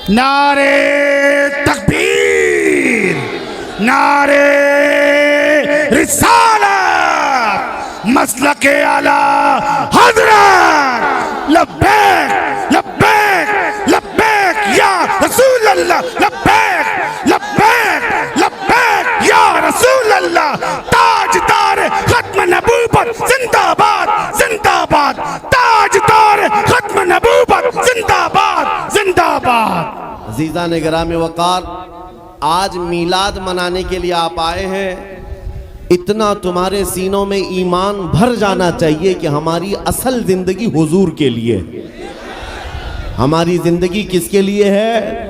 نعرے تکبیر، نعرے رسالت، مسلک اعلیٰ حضرت، لبیک لبیک لبیک یا رسول اللہ، لبیک لبیک لبیک یا رسول اللہ، تاجدار ختم نبوت زندہ باد زندہ باد، تاجدار ختم نبوت زندہ باد زندہ باد۔ عزیزان گرامی وقار، آج میلاد منانے کے لیے آپ آئے ہیں، اتنا تمہارے سینوں میں ایمان بھر جانا چاہیے کہ ہماری اصل زندگی حضور کے لیے، ہماری زندگی کس کے لیے ہے؟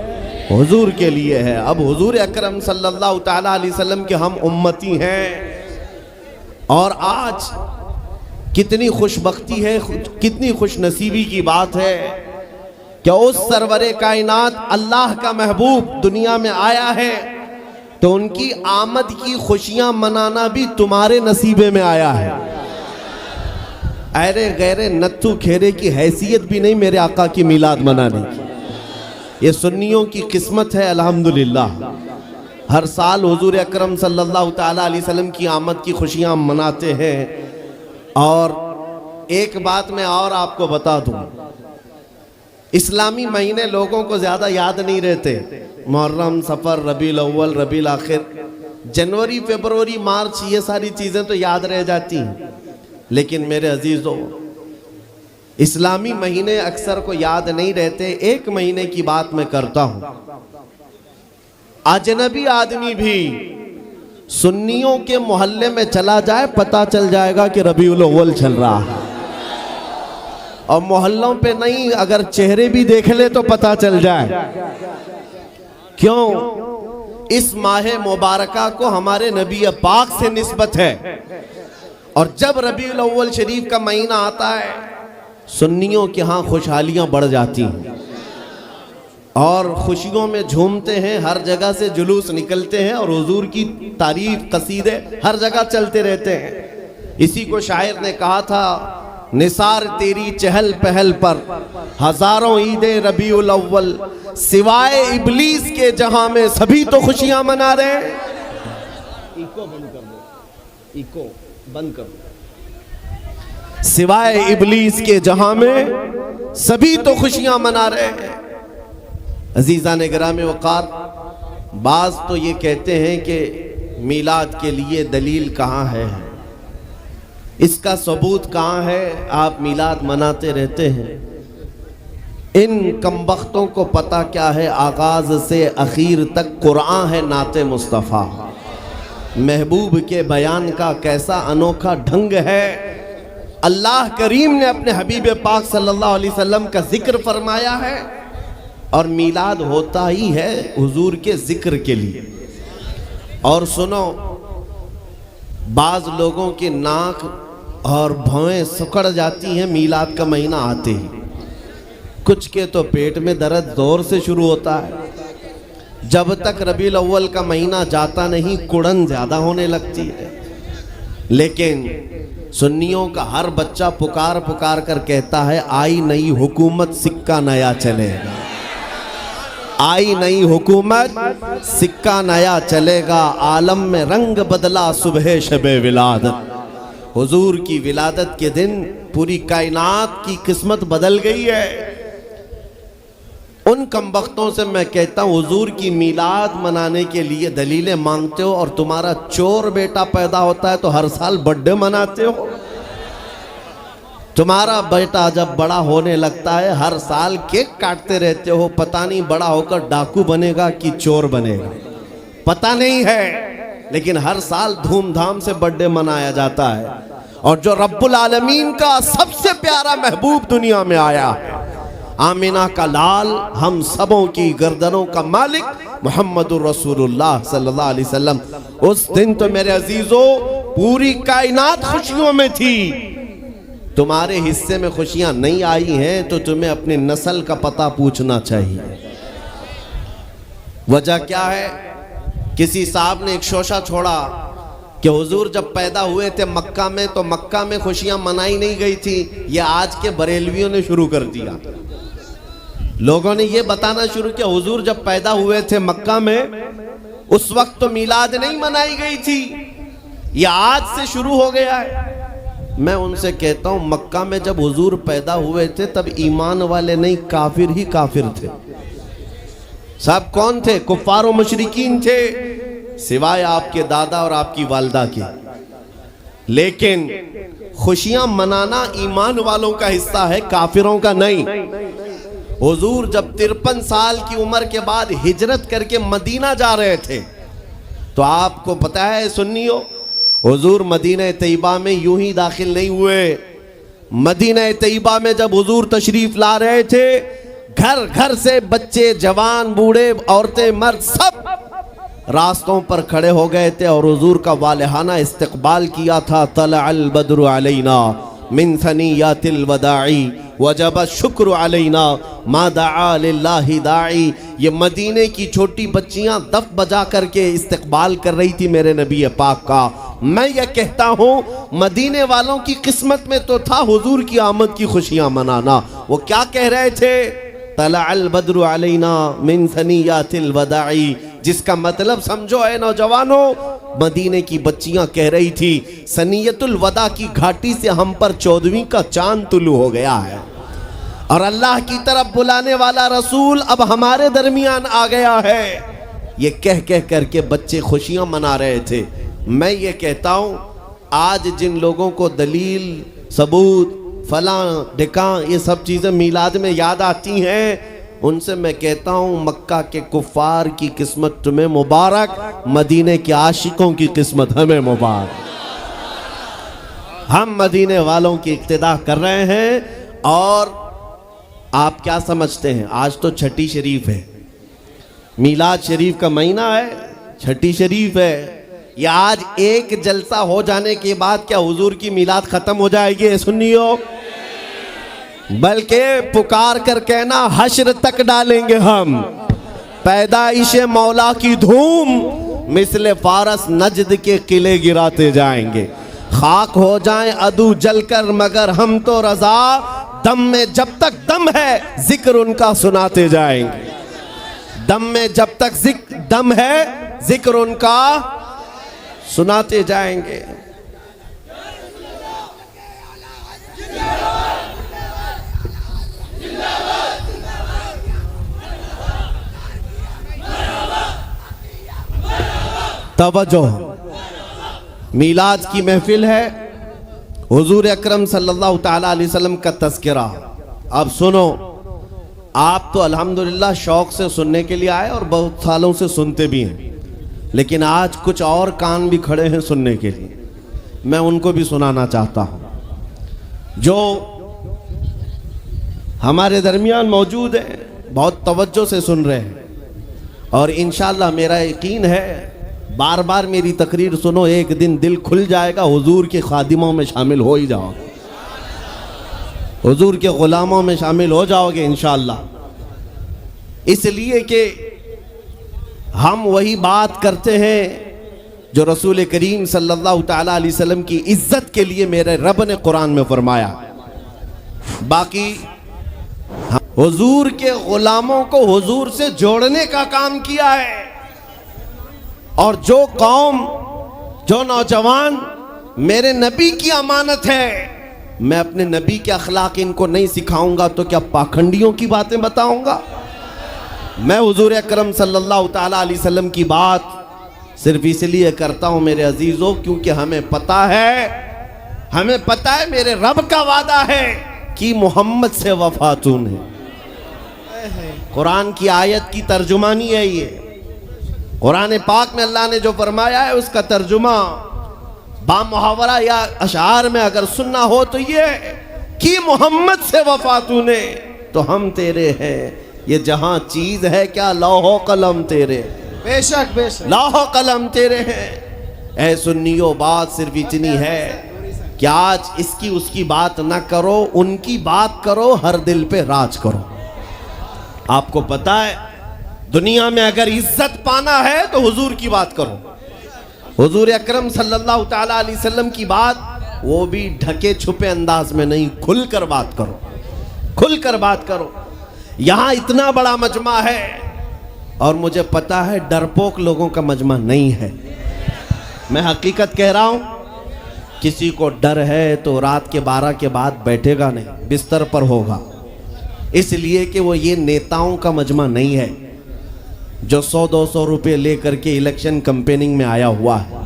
حضور کے لیے ہے۔ اب حضور اکرم صلی اللہ تعالیٰ علیہ وسلم کے ہم امتی ہیں، اور آج کتنی خوش بختی ہے، کتنی خوش نصیبی کی بات ہے کہ اس سرور کائنات اللہ کا محبوب دنیا میں آیا ہے، تو ان کی آمد کی خوشیاں منانا بھی تمہارے نصیبے میں آیا ہے۔ ایرے غیرے نتھو کھیرے کی حیثیت بھی نہیں میرے آقا کی میلاد منانے کی، یہ سنیوں کی قسمت ہے الحمدللہ۔ ہر سال حضور اکرم صلی اللہ تعالیٰ علیہ وسلم کی آمد کی خوشیاں مناتے ہیں۔ اور ایک بات میں اور آپ کو بتا دوں، اسلامی مہینے لوگوں کو زیادہ یاد نہیں رہتے، محرم، صفر، ربیع الاول، ربیع الاخر، جنوری، فیبروری، مارچ، یہ ساری چیزیں تو یاد رہ جاتی ہیں، لیکن میرے عزیزوں اسلامی مہینے اکثر کو یاد نہیں رہتے۔ ایک مہینے کی بات میں کرتا ہوں، اجنبی آدمی بھی سنیوں کے محلے میں چلا جائے پتہ چل جائے گا کہ ربیع الاول چل رہا ہے، اور محلوں پہ نہیں، اگر چہرے بھی دیکھ لے تو پتہ چل جائے۔ کیوں؟ اس ماہ مبارکہ کو ہمارے نبی پاک سے نسبت ہے، اور جب ربیع الاول شریف کا مہینہ آتا ہے سنیوں کے ہاں خوشحالیاں بڑھ جاتی ہیں، اور خوشیوں میں جھومتے ہیں، ہر جگہ سے جلوس نکلتے ہیں، اور حضور کی تعریف قصیدے ہر جگہ چلتے رہتے ہیں۔ اسی کو شاعر نے کہا تھا، نثار تیری چہل پہل پر ہزاروں عید ربیع الاول، سوائے ابلیس کے جہاں میں سبھی تو خوشیاں منا رہے ہیں۔ ایکو بند کر دو، ایکو بند کر دو۔ سوائے ابلیس کے جہاں میں سبھی تو خوشیاں منا رہے ہیں۔ عزیزان گرامی وقار، بعض تو یہ کہتے ہیں کہ میلاد کے لیے دلیل کہاں ہے، اس کا ثبوت کہاں ہے، آپ میلاد مناتے رہتے ہیں۔ ان کمبختوں کو پتہ کیا ہے، آغاز سے اخیر تک قرآن ہے نعت مصطفیٰ، محبوب کے بیان کا کیسا انوکھا ڈھنگ ہے۔ اللہ کریم نے اپنے حبیب پاک صلی اللہ علیہ وسلم کا ذکر فرمایا ہے، اور میلاد ہوتا ہی ہے حضور کے ذکر کے لیے۔ اور سنو، بعض لوگوں کے ناک اور بھویں سکڑ جاتی ہیں میلاد کا مہینہ آتے ہی، کچھ کے تو پیٹ میں درد زور سے شروع ہوتا ہے، جب تک ربیع الاول کا مہینہ جاتا نہیں کڑن زیادہ ہونے لگتی ہے۔ لیکن سنیوں کا ہر بچہ پکار پکار کر کہتا ہے، آئی نئی حکومت سکہ نیا چلے گا، آئی نئی حکومت سکہ نیا چلے گا، عالم میں رنگ بدلا صبح شب ولادت۔ حضور کی ولادت کے دن پوری کائنات کی قسمت بدل گئی ہے۔ ان کمبختوں سے میں کہتا ہوں، حضور کی میلاد منانے کے لیے دلیلیں مانگتے ہو، اور تمہارا چور بیٹا پیدا ہوتا ہے تو ہر سال برتھڈے مناتے ہو۔ تمہارا بیٹا جب بڑا ہونے لگتا ہے ہر سال کیک کاٹتے رہتے ہو، پتہ نہیں بڑا ہو کر ڈاکو بنے گا کہ چور بنے گا، پتہ نہیں ہے، لیکن ہر سال دھوم دھام سے برتھڈے منایا جاتا ہے۔ اور جو رب العالمین کا سب سے پیارا محبوب دنیا میں آیا ہے، آمینہ کا لال، ہم سبوں کی گردنوں کا مالک، محمد الرسول اللہ صلی اللہ علیہ وسلم، اس دن تو میرے عزیزوں پوری کائنات خوشیوں میں تھی۔ تمہارے حصے میں خوشیاں نہیں آئی ہیں تو تمہیں اپنی نسل کا پتہ پوچھنا چاہیے۔ وجہ کیا ہے؟ کسی صاحب نے ایک شوشہ چھوڑا کہ حضور جب پیدا ہوئے تھے مکہ میں تو مکہ میں خوشیاں منائی نہیں گئی تھی، یہ آج کے بریلویوں نے شروع کر دیا۔ لوگوں نے یہ بتانا شروع کیا حضور جب پیدا ہوئے تھے مکہ میں اس وقت تو میلاد نہیں منائی گئی تھی، یہ آج سے شروع ہو گیا ہے۔ میں ان سے کہتا ہوں مکہ میں جب حضور پیدا ہوئے تھے تب ایمان والے نہیں کافر ہی کافر تھے۔ سب کون تھے؟ کفار و مشرکین تھے، سوائے آپ کے دادا اور آپ کی والدہ کے۔ لیکن خوشیاں منانا ایمان والوں کا حصہ ہے، کافروں کا نہیں۔ حضور جب 53 سال کی عمر کے بعد ہجرت کر کے مدینہ جا رہے تھے تو آپ کو پتہ ہے سنیو، حضور مدینہ طیبہ میں یوں ہی داخل نہیں ہوئے۔ مدینہ طیبہ میں جب حضور تشریف لا رہے تھے گھر گھر سے بچے، جوان، بوڑھے، عورتیں، مرد سب راستوں پر کھڑے ہو گئے تھے اور حضور کا والہانہ استقبال کیا تھا۔ طلع البدر علینا من ثنیات الوداع وجب الشکر علینا ما دعا للہ داعی۔ یہ مدینے کی چھوٹی بچیاں دف بجا کر کے استقبال کر رہی تھی میرے نبی پاک کا۔ میں یہ کہتا ہوں مدینے والوں کی قسمت میں تو تھا حضور کی آمد کی خوشیاں منانا۔ وہ کیا کہہ رہے تھے؟ طلع البدر علینا من ثنیات الوداع، جس کا مطلب سمجھو اے نوجوانوں، مدینے کی بچیاں کہہ رہی تھی ثنیت الوداع کی گھاٹی سے ہم پر 14ویں کا چاند طلوع ہو گیا ہے، اور اللہ کی طرف بلانے والا رسول اب ہمارے درمیان آ گیا ہے۔ یہ کہہ کر کے بچے خوشیاں منا رہے تھے۔ میں یہ کہتا ہوں آج جن لوگوں کو دلیل، ثبوت، فلاں ڈھکاں یہ سب چیزیں میلاد میں یاد آتی ہیں، ان سے میں کہتا ہوں مکہ کے کفار کی قسمت تمہیں مبارک، مدینے کے عاشقوں کی قسمت ہمیں مبارک۔ ہم مدینے والوں کی اقتداء کر رہے ہیں۔ اور آپ کیا سمجھتے ہیں؟ آج تو چھٹی شریف ہے، میلاد شریف کا مہینہ ہے، چھٹی شریف ہے۔ یہ آج ایک جلسہ ہو جانے کے بعد کیا حضور کی میلاد ختم ہو جائے گی؟ سنیو، بلکہ پکار کر کہنا حشر تک ڈالیں گے ہم پیدائش مولا کی دھوم، مثل فارس نجد کے قلعے گراتے جائیں گے۔ خاک ہو جائیں عدو جل کر مگر ہم تو رضا، دم میں جب تک دم ہے ذکر ان کا سناتے جائیں گے۔ دم میں جب تک دم ہے ذکر ان کا سناتے جائیں گے۔ توجہ، میلاد کی محفل ہے، حضور اکرم صلی اللہ تعالیٰ علیہ وسلم کا تذکرہ۔ اب سنو، آپ تو الحمدللہ شوق سے سننے کے لیے آئے اور بہت سالوں سے سنتے بھی ہیں، لیکن آج کچھ اور کان بھی کھڑے ہیں سننے کے لیے، میں ان کو بھی سنانا چاہتا ہوں جو ہمارے درمیان موجود ہیں، بہت توجہ سے سن رہے ہیں، اور انشاءاللہ میرا یقین ہے بار بار میری تقریر سنو، ایک دن دل کھل جائے گا، حضور کے خادموں میں شامل ہو ہی جاؤ گے، حضور کے غلاموں میں شامل ہو جاؤ گے انشاءاللہ۔ اس لیے کہ ہم وہی بات کرتے ہیں جو رسول کریم صلی اللہ تعالیٰ علیہ وسلم کی عزت کے لیے میرے رب نے قرآن میں فرمایا۔ باقی حضور کے غلاموں کو حضور سے جوڑنے کا کام کیا ہے، اور جو قوم، جو نوجوان میرے نبی کی امانت ہے، میں اپنے نبی کے اخلاق ان کو نہیں سکھاؤں گا تو کیا پاکھنڈیوں کی باتیں بتاؤں گا؟ میں حضور اکرم صلی اللہ تعالیٰ علیہ وسلم کی بات صرف اس لیے کرتا ہوں میرے عزیزوں کیونکہ ہمیں پتہ ہے میرے رب کا وعدہ ہے کہ محمد سے وفاتون ہے۔ قرآن کی آیت کی ترجمانی ہے یہ، قرآن پاک میں اللہ نے جو فرمایا ہے اس کا ترجمہ با محاورہ یا اشعار میں اگر سننا ہو تو یہ کہ محمد سے وفاتوں نے تو ہم تیرے ہیں، یہ جہاں چیز ہے کیا لوح و قلم تیرے، بے شک بے شک لوح و قلم تیرے ہیں۔ اے سنیو، بات صرف اتنی ہے کہ آج اس کی بات نہ کرو، ان کی بات کرو، ہر دل پہ راج کرو۔ آپ کو پتہ ہے دنیا میں اگر عزت پانا ہے تو حضور کی بات کرو، حضور اکرم صلی اللہ تعالیٰ علیہ وسلم کی بات، وہ بھی ڈھکے چھپے انداز میں نہیں، کھل کر بات کرو، کھل کر بات کرو۔ یہاں اتنا بڑا مجمع ہے اور مجھے پتا ہے ڈرپوک لوگوں کا مجمع نہیں ہے. میں حقیقت کہہ رہا ہوں. کسی کو ڈر ہے تو رات کے 12 کے بعد بیٹھے گا نہیں, بستر پر ہوگا, اس لیے کہ وہ یہ نیتاؤں کا مجمع نہیں ہے جو 100-200 روپے لے کر کے الیکشن کمپیننگ میں آیا ہوا ہے.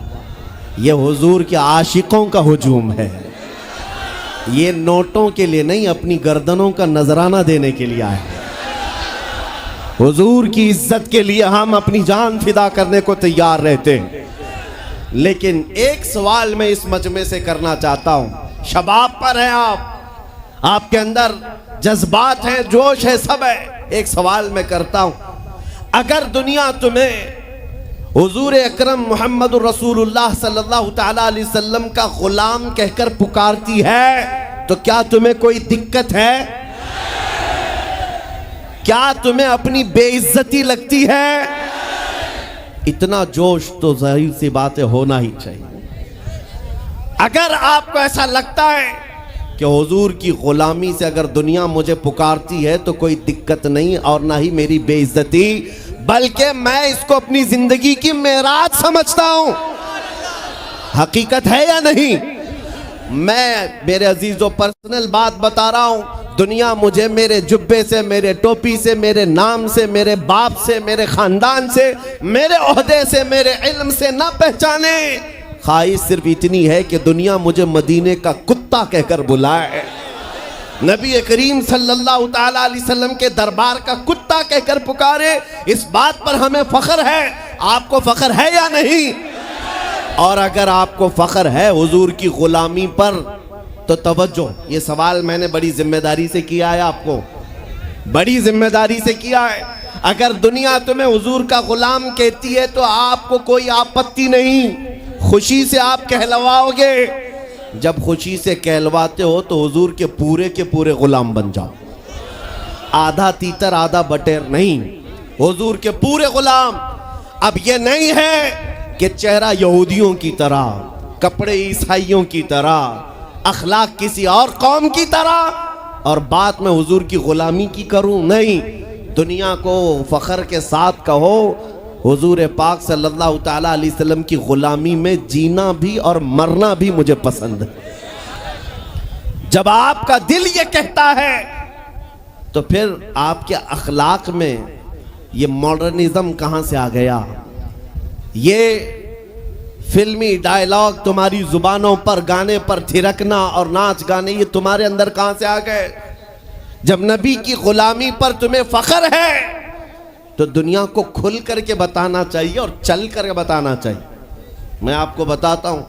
یہ حضور کے عاشقوں کا ہجوم ہے. یہ نوٹوں کے لیے نہیں, اپنی گردنوں کا نذرانہ دینے کے لیے آئے. حضور کی عزت کے لیے ہم اپنی جان فدا کرنے کو تیار رہتے ہیں. لیکن ایک سوال میں اس مجمع سے کرنا چاہتا ہوں. شباب پر ہیں آپ کے اندر جذبات ہیں, جوش ہے, سب ہے. ایک سوال میں کرتا ہوں, اگر دنیا تمہیں حضور اکرم محمد الرسول اللہ صلی اللہ تعالیٰ علیہ وسلم کا غلام کہہ کر پکارتی ہے تو کیا تمہیں کوئی دقت ہے؟ کیا تمہیں اپنی بے عزتی لگتی ہے؟ اتنا جوش تو ظاہر سی باتیں ہونا ہی چاہیے. اگر آپ کو ایسا لگتا ہے کہ حضور کی غلامی سے اگر دنیا مجھے پکارتی ہے تو کوئی دقت نہیں اور نہ ہی میری بے عزتی, بلکہ میں اس کو اپنی زندگی کی معراج سمجھتا ہوں. حقیقت ہے یا نہیں؟ میں میرے عزیزوں پرسنل بات بتا رہا ہوں. دنیا مجھے میرے جبے سے, میرے ٹوپی سے, میرے نام سے, میرے باپ سے, میرے خاندان سے, میرے عہدے سے, میرے علم سے نہ پہچانے. خواہش صرف اتنی ہے کہ دنیا مجھے مدینے کا کتا کہہ کر بلائے, نبی کریم صلی اللہ تعالیٰ علیہ وسلم کے دربار کا کتا کہہ کر پکارے. اس بات پر ہمیں فخر ہے. آپ کو فخر ہے یا نہیں؟ اور اگر آپ کو فخر ہے حضور کی غلامی پر تو توجہ, یہ سوال میں نے بڑی ذمہ داری سے کیا ہے, آپ کو بڑی ذمہ داری سے کیا ہے. اگر دنیا تمہیں حضور کا غلام کہتی ہے تو آپ کو کوئی آپتی نہیں, خوشی سے آپ کہلواؤ گے. جب خوشی سے کہلواتے ہو تو حضور کے پورے غلام بن جاؤ. آدھا تیتر آدھا بٹیر نہیں, حضور کے پورے غلام. اب یہ نہیں ہے کہ چہرہ یہودیوں کی طرح, کپڑے عیسائیوں کی طرح, اخلاق کسی اور قوم کی طرح, اور بات میں حضور کی غلامی کی کروں. نہیں, دنیا کو فخر کے ساتھ کہو حضور پاک صلی اللہ تعالیٰ علیہ وسلم کی غلامی میں جینا بھی اور مرنا بھی مجھے پسند ہے. جب آپ کا دل یہ کہتا ہے تو پھر آپ کے اخلاق میں یہ ماڈرنزم کہاں سے آ گیا؟ یہ فلمی ڈائلاگ تمہاری زبانوں پر, گانے پر تھرکنا اور ناچ گانے, یہ تمہارے اندر کہاں سے آ گئے؟ جب نبی کی غلامی پر تمہیں فخر ہے تو دنیا کو کھل کر کے بتانا چاہیے اور چل کر کے بتانا چاہیے. میں آپ کو بتاتا ہوں,